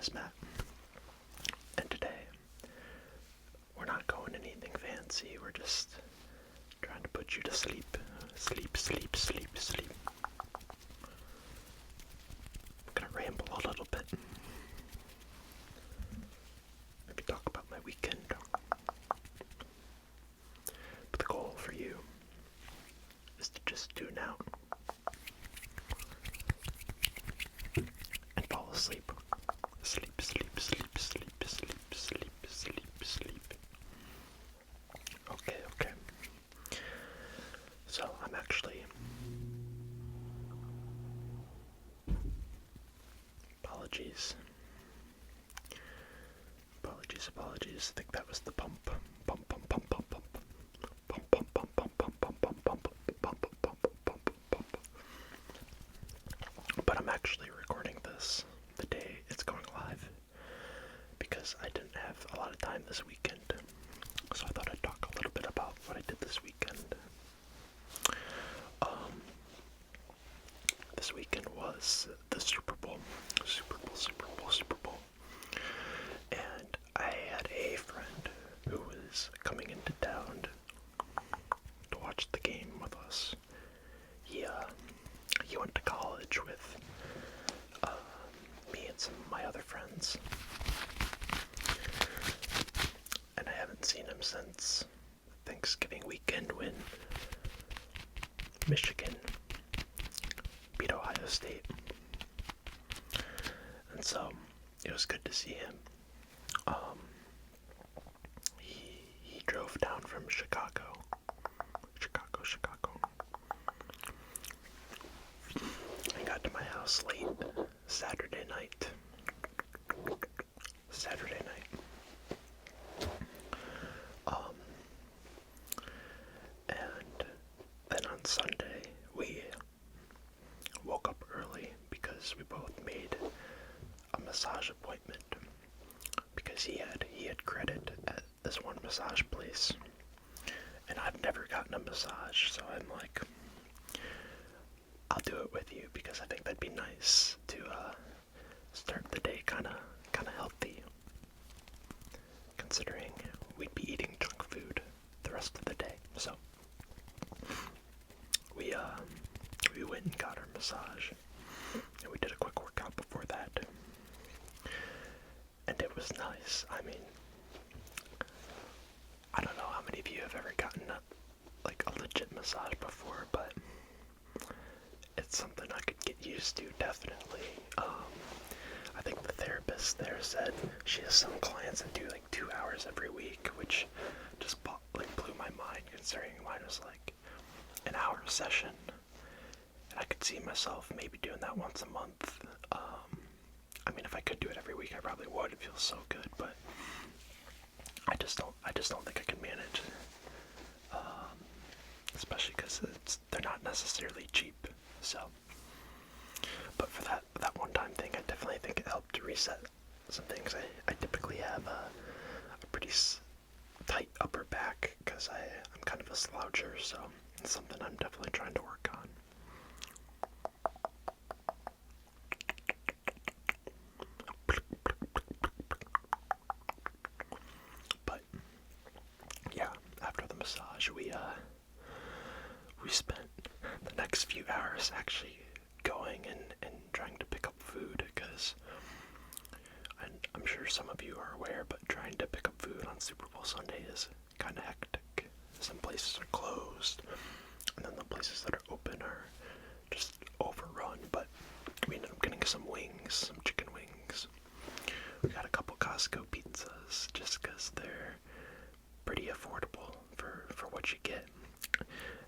is Matt, and today we're not going anything fancy, we're just trying to put you to sleep. Sleep, sleep, sleep, sleep. I'm gonna ramble a little bit. Maybe talk about my weekend. But the goal for you is to just tune out and fall asleep. Sleep, sleep, sleep, sleep, sleep, sleep, sleep, sleep. Okay. So I'm actually apologies. I think that was the pump. Pump, pump, pump, pump, pump. Pump, pump, pump, pump, pump, pump, pump, pump, pump, pump, pump, pump. But I'm actually recording this the day it's going live because I didn't have a lot of time this weekend. So I thought I'd talk a little bit about what I did this weekend. This weekend was the Super Bowl. And I had a friend who was coming into town to watch the game with us. He went to college with me and some of my other friends. And I haven't seen him since Thanksgiving weekend when Michigan beat Ohio State. And so it was good to see him. He drove down from Chicago. And got to my house late Saturday night. And then on Sunday we woke up early because we both made a massage appointment because he had credit at this one massage place, and I've never gotten a massage, so I'm like, I'll do it with you because I think that'd be nice to start the day kind of healthy, considering we'd be eating junk food the rest of the day. So we went and got our massage, and we did a quick workout before that, and it was nice. I mean, I don't know how many of you have ever gotten a legit massage before, but it's something I could get used to, definitely. I think the therapist there said she has some clients that do 2 hours every week, which just blew my mind, considering mine was an hour session, and I could see myself maybe doing that once a month. I mean, if I could do it every week, I probably would. It feels so good, but I just don't think I can manage it. Especially because they're not necessarily cheap. So, but for that one-time thing, I definitely think it helped to reset some things. I typically have a pretty tight upper back because I'm kind of a sloucher, so it's something I'm definitely trying to work on. But yeah, after the massage, we spent the next few hours actually going and trying to pick up food, because I'm sure some of you are aware, but trying to pick up food on Super Bowl Sunday is kind of hectic. Some places are closed, and then the places that are open are just overrun, but we ended up getting some chicken wings. We got a couple Costco pizzas just because they're pretty affordable for what you get.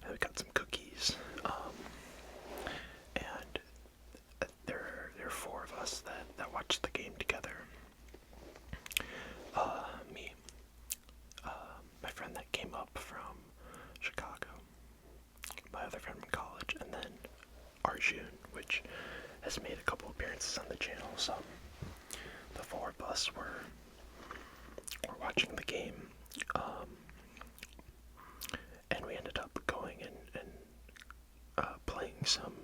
And we got some cookies. And there are four of us that watched the game together. Me, my friend that came up from Chicago, my other friend from college, and then Joon, which has made a couple appearances on the channel. So the four of us were watching the game, and we ended up going and playing some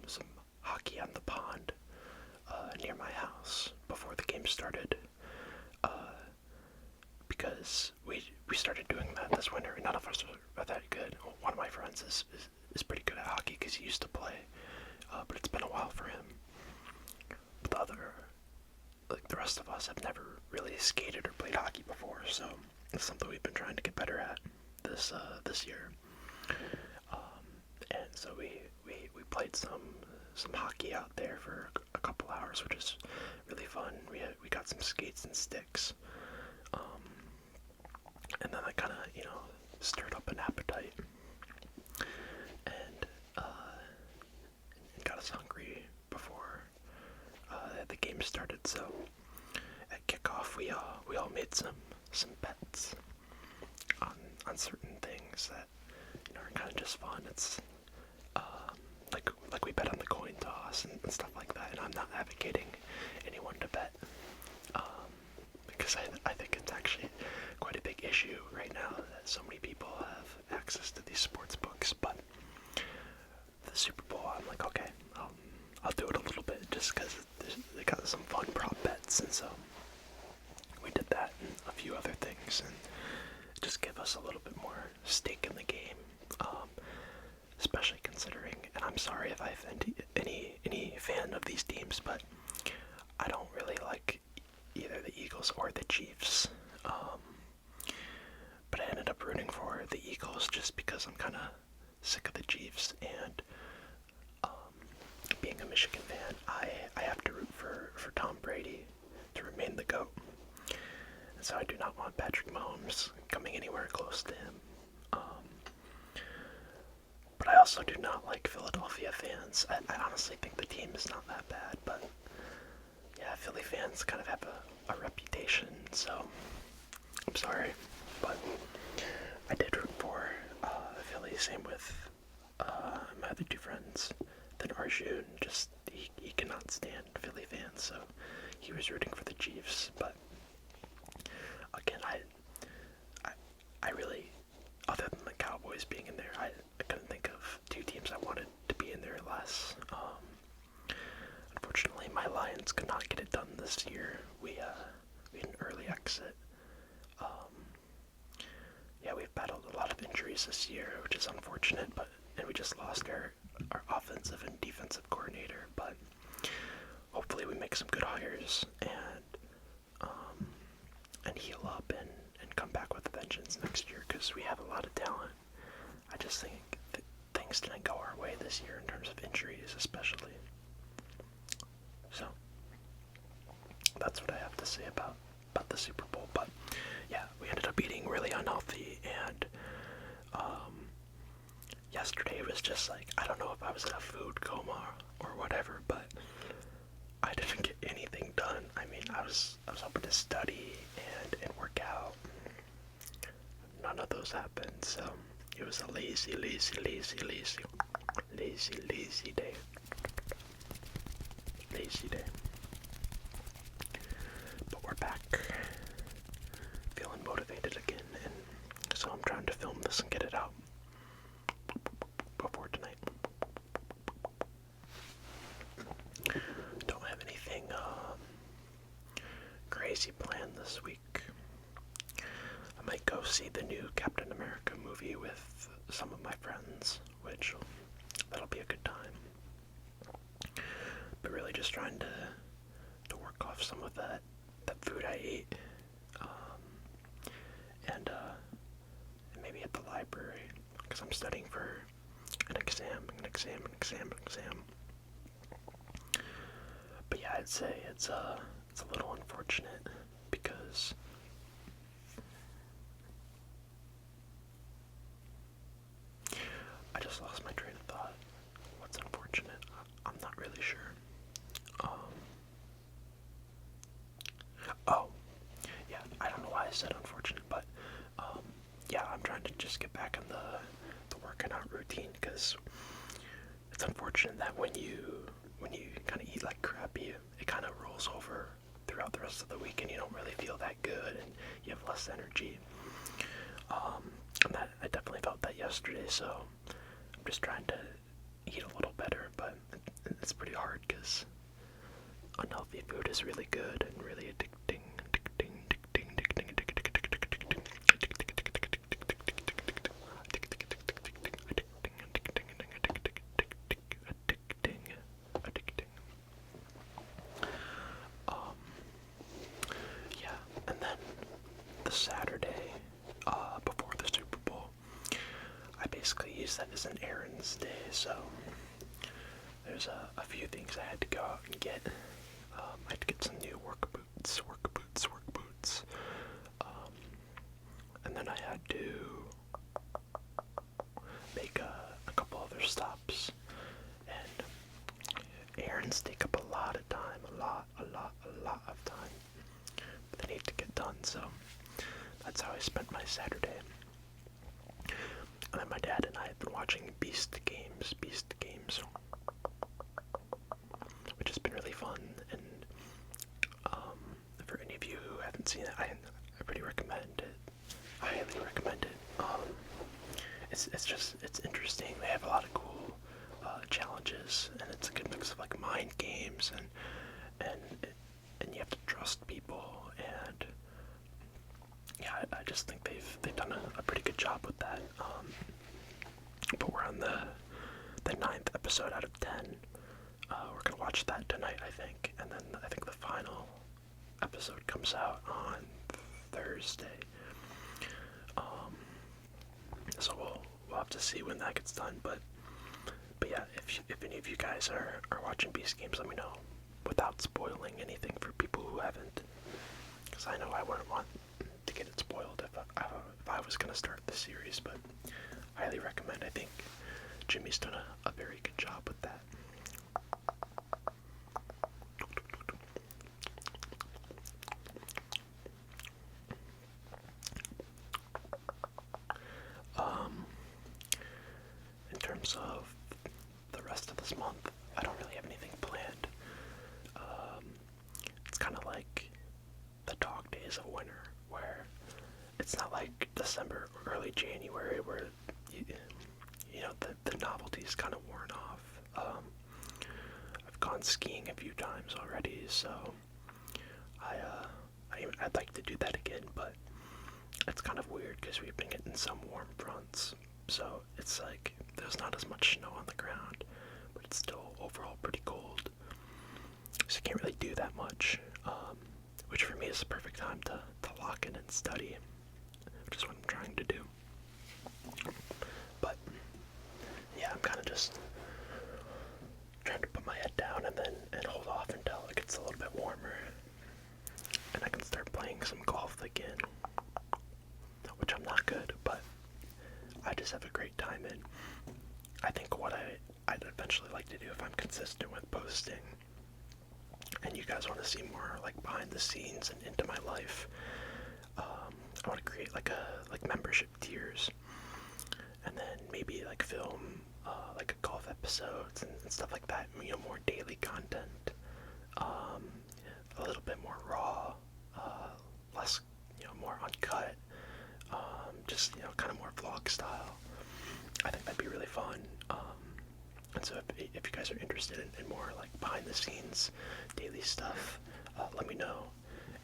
hockey on the pond near my house before the game started. because we started doing that this winter, and none of us are that good. One of my friends is pretty good at hockey because he used to play, but it's been a while for him. But the rest of us have never really skated or played hockey before, so it's something we've been trying to get better at this year. And so we played some hockey out there for a couple hours, which is really fun. We got some skates and sticks, and then that kind of stirred up an appetite and got us hungry before the game started. So at kickoff, we all made some bets on certain things that are kind of just fun. It's like we bet on the coin toss and stuff like that. And I'm not advocating anyone to bet, because I think it's actually quite a big issue right now that so many people have access to these sports books. But the Super Bowl, I'm like, okay, I'll do it a little bit just because they got some fun prop bets, and so we did that and a few other things, and just give us a little bit more stake in the game, especially considering, and I'm sorry if I offend any fan of these teams, but I don't really like either the Eagles or the Chiefs, but I ended up rooting for the Eagles just because I'm kind of sick of the Chiefs, and being a Michigan fan, I have to root for Tom Brady to remain the GOAT. And so I do not want Patrick Mahomes coming anywhere close to him. But I also do not like Philadelphia fans. I honestly think the team is not that bad, but yeah, Philly fans kind of have a reputation, so I'm sorry. But I did root for Philly, same with my other two friends. Then Arjun, just he cannot stand Philly fans, so he was rooting for the Chiefs. But again, I really, other than the Cowboys being in there, I couldn't think of two teams I wanted to be in there less. Unfortunately, my Lions could not get it done this year. We had an early exit. Yeah, we've battled a lot of injuries this year, which is unfortunate, and we just lost our offensive and defensive coordinator, but hopefully we make some good hires and heal up and come back with a vengeance next year, because we have a lot of talent. I just think that things didn't go our way this year in terms of injuries, especially. So that's what I have to say about the Super Bowl. But yeah, we ended up eating really unhealthy, and yesterday was just like, I don't know if I was in a food coma or whatever, but I didn't get anything done. I mean, I was hoping to study and work out. None of those happened, so it was a lazy day. Lazy day. But we're back, feeling motivated again, and so I'm trying to film this and get it out before tonight. Don't have anything crazy planned this week. I might go see the new Captain America movie with some of my friends, which that'll be a good time. But really just trying to work off some of that food I ate, and maybe at the library, because I'm studying for an exam. But yeah, I'd say it's a little unfortunate because I just lost my train of thought. What's unfortunate? I'm not really sure. Oh, yeah, I don't know why I said unfortunate, but yeah, I'm trying to just get back in the working out routine, because it's unfortunate that when you kind of eat like crap, it kind of rolls over throughout the rest of the week, and you don't really feel that good, and you have less energy. And that I definitely felt that yesterday, so I'm just trying to eat a little better, but it's pretty hard because unhealthy food is really good and really addicting. Christmas Day, so there's a few things I had to go out and get. I had to get some new work boots. And then I had to make a couple other stops. And errands take up a lot of time, a lot of time. But they need to get done, so that's how I spent my Saturday. And then my dad and I have been watching Beast Games, which has been really fun. And for any of you who haven't seen it, I pretty recommend it. I highly recommend it. It's interesting. They have a lot of cool challenges, and it's a good mix of like mind games and you have to trust people. And yeah, I just think they've done a pretty good job with that. But we're on the 9th episode out of 10. We're gonna watch that tonight, I think, and then I think the final episode comes out on Thursday. So we'll have to see when that gets done. But yeah, if any of you guys are watching Beast Games, let me know without spoiling anything for people who haven't, because I know I wouldn't want to get it spoiled if I was gonna start the series. But I highly recommend. I think Jimmy's done a very good job with that. In terms of the rest of this month, I don't really have anything planned. It's kind of like the dog days of winter, where it's not like December or early January where you know the novelty's kind of worn off. I've gone skiing a few times already, so I'd like to do that again, but it's kind of weird because we've been getting some warm fronts, so it's like there's not as much snow on the ground, but it's still overall pretty cold, so you can't really do that much, which for me is the perfect time to lock in and study, which is what I'm trying to do. But yeah, I'm kind of just trying to put my head down and hold off until it gets a little bit warmer, and I can start playing some golf again, which I'm not good, but I just have a great time in. I think what I'd eventually like to do, if I'm consistent with posting, and you guys want to see more like behind the scenes and into my life, I want to create like membership tiers, and then maybe like film like golf episodes and stuff like that. You know, more daily content, a little bit more raw, less, more uncut, just kind of more vlog style. I think that'd be really fun. And so if you guys are interested in more like behind the scenes daily stuff, let me know.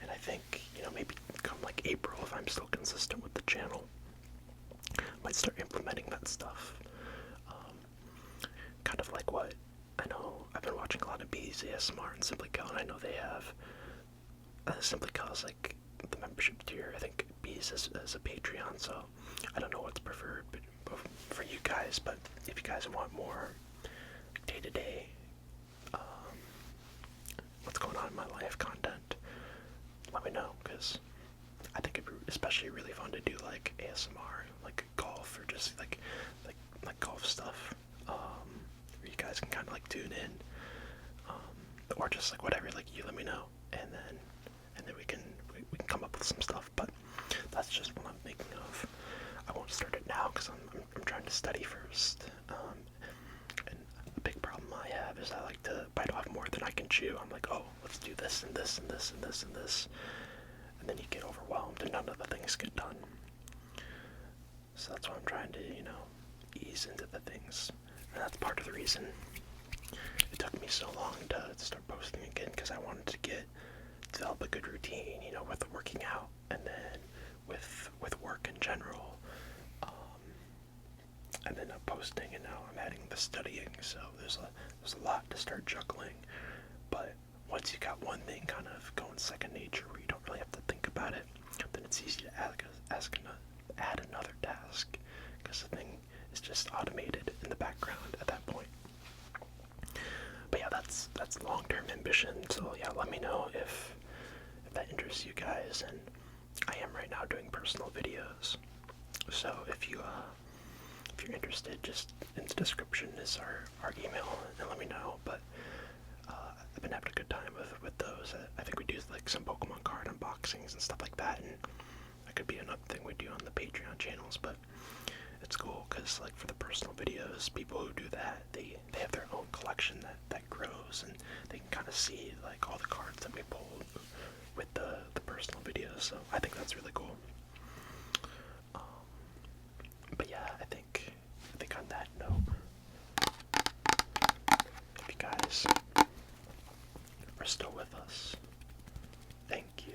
And I think, maybe come like April, if I'm still consistent with the channel, I might start implementing that stuff. Kind of like what I know I've been watching a lot of Bees ASMR and Simply Kel, and I know they have Simply Kel is like the membership tier. I think Bees is a Patreon, so I don't know what's preferred but for you guys, but if you guys want more day-to-day what's going on in my life content, let me know, because I think it'd be especially really fun to do like ASMR, like golf, or just like golf stuff, where you guys can kind of like tune in, or just like whatever, like you let me know, and then we can come up with some stuff. But that's just what I'm thinking of. I won't start it now because I'm trying to study first. And a big problem I have is I like to bite off more than I can chew. I'm like, oh, let's do this and this and this and this and this, and then you get overwhelmed and none of the things get done. So that's why I'm trying to, ease into the things, and that's part of the reason it took me so long to start posting again, because I wanted to develop a good routine, with working out, and then with work in general, and then I'm posting, and now I'm adding the studying. So there's a lot to start juggling. But once you got one thing kind of going second nature, where you don't really have to think about it, then it's easy to add another task, because the thing is just automated in the background at that point. But yeah, that's long-term ambition. So yeah, let me know if that interests you guys. And I am right now doing personal videos. So if you're interested, just in the description is our email, and let me know. But I've been having a good time with those. I think we do like some Pokemon card unboxings and stuff like that, and that could be another thing we do on the Patreon channels. But it's cool because like for the personal videos, people who do that, they have their own collection that grows, and they can kind of see like all the cards that we pulled with the personal videos. So I think that's really cool. But yeah, I think on that note, if you guys are still with us, thank you.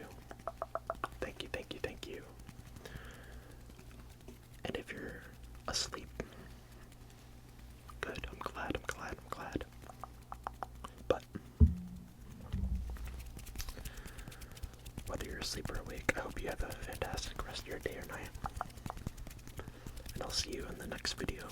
Thank you, thank you, thank you. And if you're asleep, good, I'm glad. But whether you're asleep or awake, I hope you have a fantastic rest of your day or night. And I'll see you in the next video.